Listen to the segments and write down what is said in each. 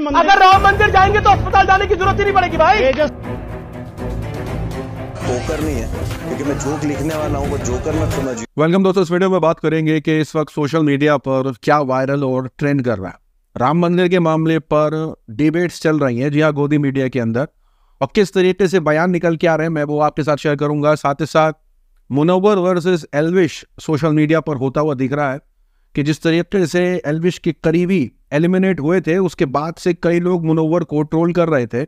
मंदिर। अगर राम मंदिर जाएंगे तो अस्पताल जाने की जरूरत ही नहीं पड़ेगी भाई। ये जो पोकर नहीं है, क्योंकि मैं जोक लिखने वाला हूँ, वो जोकर मत समझिए। वेलकम दोस्तों, इस वीडियो में बात करेंगे कि इस वक्त सोशल मीडिया पर क्या वायरल और ट्रेंड कर रहा है। राम मंदिर के मामले पर डिबेट्स चल रही हैं, जी हाँ, गोदी मीडिया के अंदर, और किस तरीके से बयान निकल के आ रहे हैं मैं वो आपके साथ शेयर करूंगा। साथ ही साथ Munawar versus Elvish social media पर होता हुआ दिख रहा है कि जिस तरीके से एल्विश के करीबी एलिमिनेट हुए थे, उसके बाद से कई लोग मुनव्वर को ट्रोल कर रहे थे।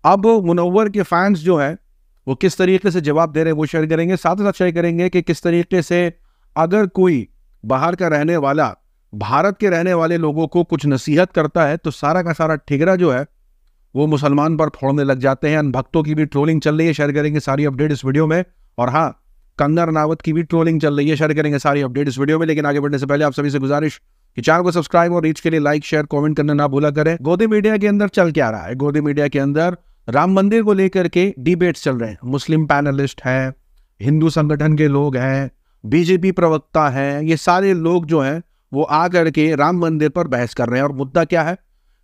अब मुनव्वर के फैंस जो हैं वो किस तरीके से जवाब दे रहे हैं वो शेयर करेंगे। साथ ही साथ शेयर करेंगे कि किस तरीके से अगर कोई बाहर का रहने वाला भारत के रहने वाले लोगों को कुछ नसीहत करता है तो सारा का सारा ठिगरा जो है वो मुसलमान पर फोड़ने लग जाते हैं। भक्तों की भी ट्रोलिंग चल रही है, शेयर करेंगे सारी अपडेट इस वीडियो में। और हाँ, कंगना रनावत की भी ट्रोलिंग चल रही है, शेयर करेंगे सारी अपडेट इस वीडियो में। लेकिन आगे बढ़ने से पहले आप सभी से गुजारिश कि चैनल को सब्सक्राइब और रीच के लिए लाइक शेयर कमेंट करना ना भूला करें। गोदी मीडिया के अंदर चल क्या रहा है? गोदी मीडिया के अंदर राम मंदिर को लेकर के डिबेट्स चल रहे हैं। मुस्लिम पैनलिस्ट हैं, हिंदू संगठन के लोग हैं, बीजेपी प्रवक्ता हैं, ये सारे लोग जो हैं वो आ करके राम मंदिर पर बहस कर रहे हैं। और मुद्दा क्या है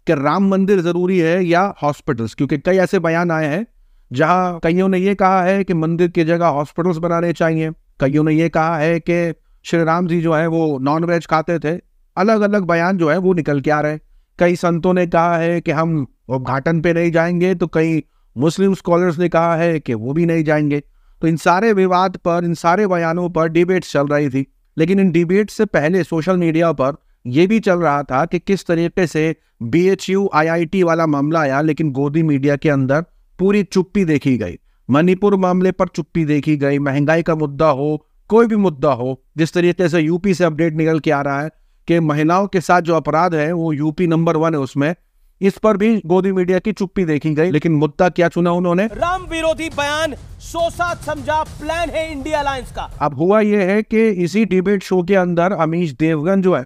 कि राम मंदिर जरूरी है या हॉस्पिटल्स, क्योंकि कई ऐसे बयान आए हैं जहां कईयों ने ये कहा है कि मंदिर की जगह हॉस्पिटल्स बनाने चाहिए, कईयों ने ये कहा है कि श्री राम जी जो है वो नॉन वेज खाते थे। अलग अलग बयान जो है वो निकल के आ रहे हैं। कई संतों ने कहा है कि हम घाटन पे नहीं जाएंगे, तो कई मुस्लिम स्कॉलर्स ने कहा है कि वो भी नहीं जाएंगे। तो इन सारे विवाद पर, इन सारे बयानों पर डिबेट चल रही थी। लेकिन इन डिबेट से पहले सोशल मीडिया पर यह भी चल रहा था कि किस तरीके से BHU IIT वाला मामला आया, लेकिन गोदी मीडिया के अंदर पूरी चुप्पी देखी गई। मणिपुर मामले पर चुप्पी देखी गई, महंगाई का मुद्दा हो, कोई भी मुद्दा हो, जिस तरीके से यूपी से अपडेट निकल के आ रहा है कि महिलाओं के साथ जो अपराध है वो यूपी नंबर 1 है उसमें, इस पर भी गोदी मीडिया की चुप्पी देखी गई। लेकिन मुद्दा क्या चुना उन्होंने? राम विरोधी बयान सोचा समझा प्लान है इंडिया अलायंस का। अब हुआ यह है कि इसी डिबेट शो के अंदर अमीश देवगन जो है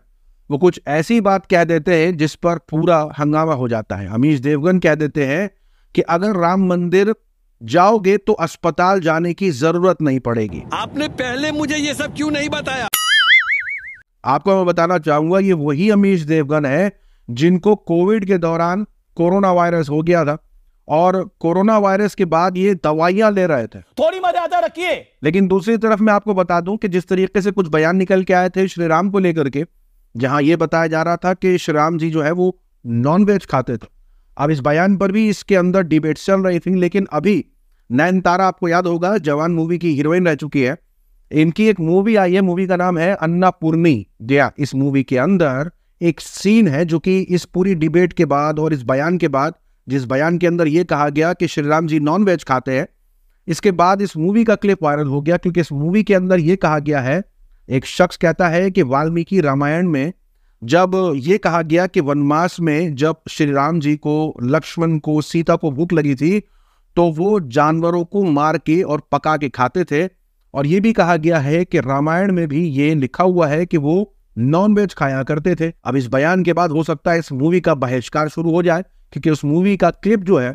वो कुछ ऐसी बात कह देते हैं जिस पर पूरा हंगामा हो जाता है। अमीश देवगन कह देते हैं कि अगर राम मंदिर जाओगे तो अस्पताल जाने की जरूरत नहीं पड़ेगी। आपने पहले मुझे ये सब क्यों नहीं बताया? आपको मैं बताना चाहूंगा, ये वही अमीश देवगन है जिनको कोविड के दौरान कोरोना वायरस हो गया था और कोरोना वायरस के बाद ये दवाइयां ले रहे थे। थोड़ी मर्यादा रखिए। लेकिन दूसरी तरफ मैं आपको बता दूं कि जिस तरीके से कुछ बयान निकल के आए थे श्री राम को लेकर के, जहां ये बताया जा रहा था कि श्री राम जी जो है वो नॉन वेज खाते थे। अब इस बयान पर भी इसके अंदर डिबेट चल रही थी। लेकिन अभी नयनतारा, आपको याद होगा, जवान मूवी की हीरोइन रह चुकी है, इनकी एक मूवी आई है, मूवी का नाम है अन्नापूर्णी दया। इस मूवी के अंदर एक सीन है जो कि इस पूरी डिबेट के बाद और इस बयान के बाद, जिस बयान के अंदर यह कहा गया कि श्री राम जी नॉन वेज खाते हैं, इसके बाद इस मूवी का क्लिप वायरल हो गया। क्योंकि इस मूवी के अंदर यह कहा गया है, एक शख्स कहता है कि वाल्मीकि रामायण में जब ये कहा गया कि वनवास में जब श्री राम जी को, लक्ष्मण को, सीता को भूख लगी थी तो वो जानवरों को मार के और पका के खाते थे। और ये भी कहा गया है कि रामायण में भी ये लिखा हुआ है कि वो नॉन वेज खाया करते थे। अब इस बयान के बाद हो सकता है इस मूवी का बहिष्कार शुरू हो जाए, क्योंकि उस मूवी का क्लिप जो है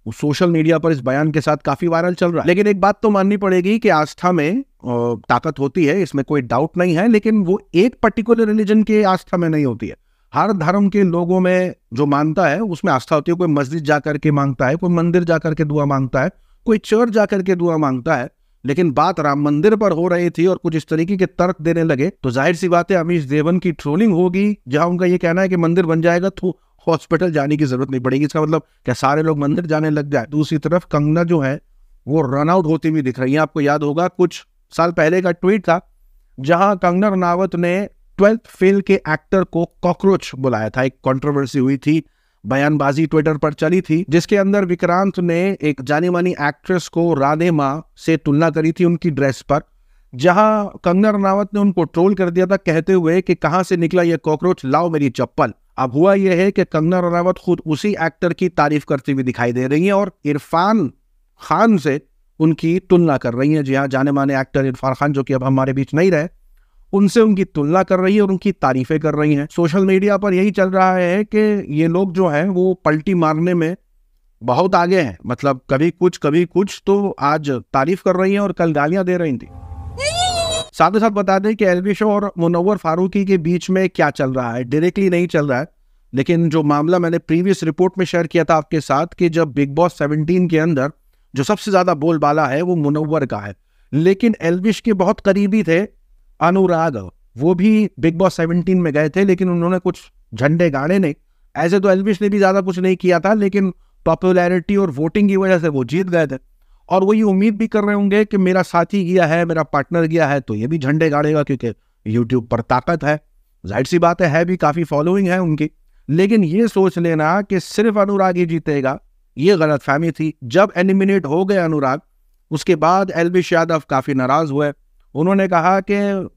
वो सोशल मीडिया पर इस बयान के साथ काफी वायरल चल रहा है। लेकिन एक बात तो माननी पड़ेगी कि आस्था में ताकत होती है, इसमें कोई डाउट नहीं है। लेकिन वो एक पर्टिकुलर रिलीजन के आस्था में नहीं होती है। हर धर्म के लोगों में जो मानता है उसमें आस्था होती है। कोई मस्जिद जाकर के मांगता है, कोई मंदिर जाकर के दुआ मांगता है, कोई चर्च जाकर के दुआ मांगता है। लेकिन बात राम मंदिर पर हो रही थी और कुछ इस तरीके के तर्क देने लगे तो जाहिर सी बात है अमीश देवगन की ट्रोलिंग होगी, जहां उनका ये कहना है कि मंदिर बन जाएगा तो हॉस्पिटल जाने की जरूरत नहीं पड़ेगी। इसका मतलब क्या सारे लोग मंदिर जाने लग जाए? दूसरी तरफ कंगना जो है वो रन आउट होती हुई दिख रही है। आपको याद होगा कुछ साल पहले का ट्वीट था जहां कंगना रनावत ने 12th फेल के एक्टर को कॉकरोच बुलाया था। एक कंट्रोवर्सी हुई थी, बयानबाजी ट्विटर पर चली थी, जिसके अंदर विक्रांत ने एक जानी मानी एक्ट्रेस को राधे माँ से तुलना करी थी उनकी ड्रेस पर, जहां कंगना रनावत ने उनको ट्रोल कर दिया था कहते हुए कि कहां से निकला ये कॉकरोच, लाओ मेरी चप्पल। अब हुआ यह है कि कंगना रनावत खुद उसी एक्टर की तारीफ करती हुई दिखाई दे रही हैं और इरफान खान से उनकी तुलना कर रही हैं। जी हाँ, जाने माने एक्टर इरफान खान जो कि अब हमारे बीच नहीं रहे, उनसे उनकी तुलना कर रही है और उनकी तारीफें कर रही हैं। सोशल मीडिया पर यही चल रहा है कि ये लोग जो हैं वो पलटी मारने में बहुत आगे हैं। मतलब कभी कुछ तो आज तारीफ कर रही हैं और कल गालियां दे रही थी। साथ ही साथ बता दें कि एल्विश और मुनव्वर फारूकी के बीच में क्या चल रहा है, डायरेक्टली नहीं चल रहा है, लेकिन जो मामला मैंने प्रीवियस रिपोर्ट में शेयर किया था आपके साथ कि जब बिग बॉस 17 के अंदर जो सबसे ज्यादा बोलबाला है वो मुनव्वर का है, लेकिन एल्विश के बहुत करीबी थे अनुराग, वो भी बिग बॉस 17 में गए थे, लेकिन उन्होंने कुछ झंडे गाड़े नहीं। ऐसे तो एल्विश ने भी ज्यादा कुछ नहीं किया था, लेकिन पॉपुलैरिटी और वोटिंग की वजह से वो जीत गए थे। और वो ये उम्मीद भी कर रहे होंगे कि मेरा साथी गया है, मेरा पार्टनर गया है, तो ये भी झंडे गाड़ेगा, क्योंकि यूट्यूब पर ताकत है, जाहिर सी बात है भी काफी फॉलोइंग है उनकी। लेकिन ये सोच लेना कि सिर्फ अनुराग ही जीतेगा, ये गलत फहमी थी। जब एलिमिनेट हो गए अनुराग, उसके बाद एल्विश यादव काफी नाराज हुए। उन्होंने कहा कि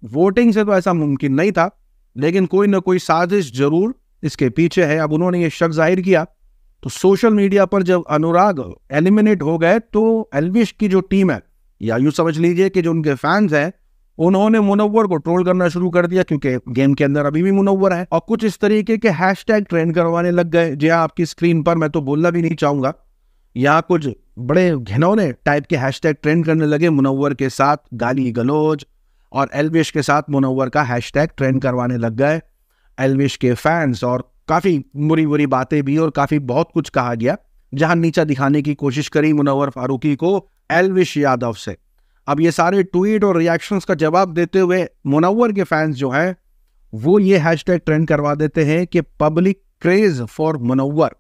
वोटिंग से तो ऐसा मुमकिन नहीं था, लेकिन कोई ना कोई साजिश जरूर इसके पीछे है। अब उन्होंने ये शक जाहिर किया, तो सोशल मीडिया पर जब अनुराग एलिमिनेट हो गए तो एल्विश की जो टीम है, या यूं समझ लीजिए कि जो उनके फैंस हैं, उन्होंने मुनव्वर को ट्रोल करना शुरू कर दिया, क्योंकि गेम के अंदर अभी भी मुनव्वर है, और कुछ इस तरीके के हैशटैग ट्रेंड करवाने लग गए। जी हाँ, आपकी स्क्रीन पर मैं तो बोलना भी नहीं चाहूंगा, यहाँ कुछ बड़े घिनौने टाइप के हैशटैग ट्रेंड करने लगे मुनव्वर के साथ, गाली गलौज, और एल्विश के साथ मुनव्वर का हैशटैग ट्रेंड करवाने लग गए एल्विश के फैंस, और काफी बुरी बुरी बातें भी और काफी बहुत कुछ कहा गया, जहां नीचा दिखाने की कोशिश करी मुनव्वर फारूकी को एल्विश यादव से। अब ये सारे ट्वीट और रिएक्शंस का जवाब देते हुए मुनव्वर के फैंस जो हैं वो ये हैशटैग ट्रेंड करवा देते हैं कि पब्लिक क्रेज फॉर मुनव्वर,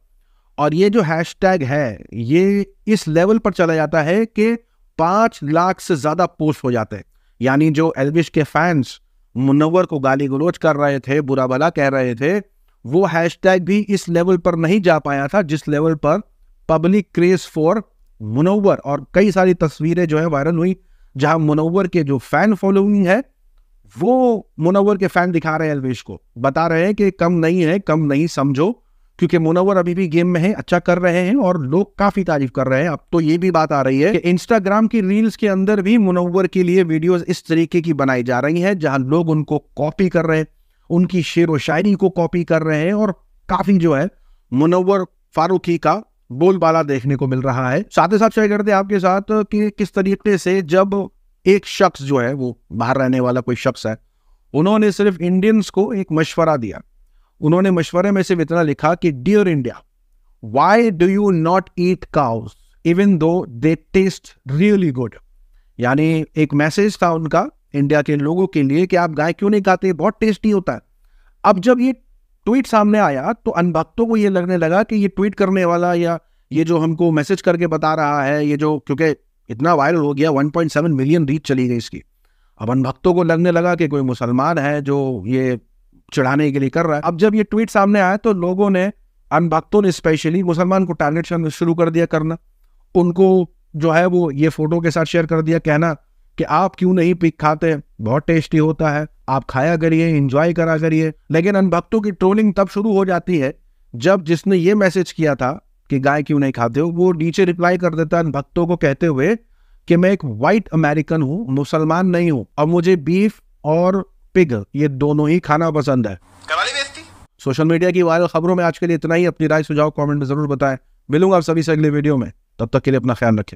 और ये जो हैशटैग है ये इस लेवल पर चला जाता है कि 5 लाख से ज्यादा पोस्ट हो जाते हैं। यानी जो एल्विश के फैंस मुनव्वर को गाली गलौज कर रहे थे, बुरा भला कह रहे थे, वो हैशटैग भी इस लेवल पर नहीं जा पाया था जिस लेवल पर पब्लिक क्रेज फॉर मुनव्वर। और कई सारी तस्वीरें जो है वायरल हुई, जहां मुनव्वर के जो फैन फॉलोइंग है वो मुनव्वर के फैन दिखा रहे हैं एल्विश को, बता रहे हैं कि कम नहीं है, कम नहीं समझो, क्योंकि मुनव्वर अभी भी गेम में है, अच्छा कर रहे हैं, और लोग काफी तारीफ कर रहे हैं। अब तो ये भी बात आ रही है कि इंस्टाग्राम की रील्स के अंदर भी मुनव्वर के लिए वीडियोस इस तरीके की बनाई जा रही है, जहां लोग उनको कॉपी कर रहे हैं, उनकी शेर व शायरी को कॉपी कर रहे हैं, और काफी जो है मुनव्वर फारूकी का बोलबाला देखने को मिल रहा है। साथ ही साथ शेयर करते हैं आपके साथ कि किस तरीके से जब एक शख्स जो है, वो बाहर रहने वाला कोई शख्स है, उन्होंने सिर्फ इंडियंस को एक मशवरा दिया। उन्होंने मशवरे में सिर्फ इतना लिखा कि dear India, why do you not eat cows even though they test really good. यानी एक मैसेज था उनका इंडिया के लोगों के लिए कि आप गाय क्यों नहीं खाते, बहुत टेस्टी होता है। अब जब ये ट्वीट सामने आया तो अनभक्तों को ये लगने लगा कि ये ट्वीट करने वाला या ये जो हमको मैसेज करके बता रहा है, ये जो, क्योंकि इतना वायरल हो गया, 1.7 मिलियन रीच चली गई इसकी। अब अनभक्तों को लगने लगा कि कोई मुसलमान है जो ये चढ़ाने के लिए कर रहा है। अब जब ये ट्वीट सामने आया तो लोगों ने, अनभक्तों ने स्पेशली मुसलमान को टारगेट शुरू कर दिया करना, उनको जो है वो ये फोटो के साथ शेयर कर दिया, कहना कि आप क्यों नहीं पिग खाते, बहुत टेस्टी होता है, आप खाया करिए, एंजॉय करा करिए। लेकिन अनभक्तों की ट्रोलिंग तब शुरू हो जाती है जब जिसने ये मैसेज किया था कि गाय क्यों नहीं खाते हो, वो नीचे रिप्लाई कर देता है अनभक्तों को कहते हुए कि मैं एक वाइट अमेरिकन हूँ, मुसलमान नहीं हूँ, और मुझे बीफ और पिग ये दोनों ही खाना पसंद है। सोशल मीडिया की वायरल खबरों में आज के लिए इतना ही। अपनी राय सुझाव कमेंट में जरूर बताएं। मिलूंगा आप सभी से अगले वीडियो में, तब तक के लिए अपना ख्याल रखें।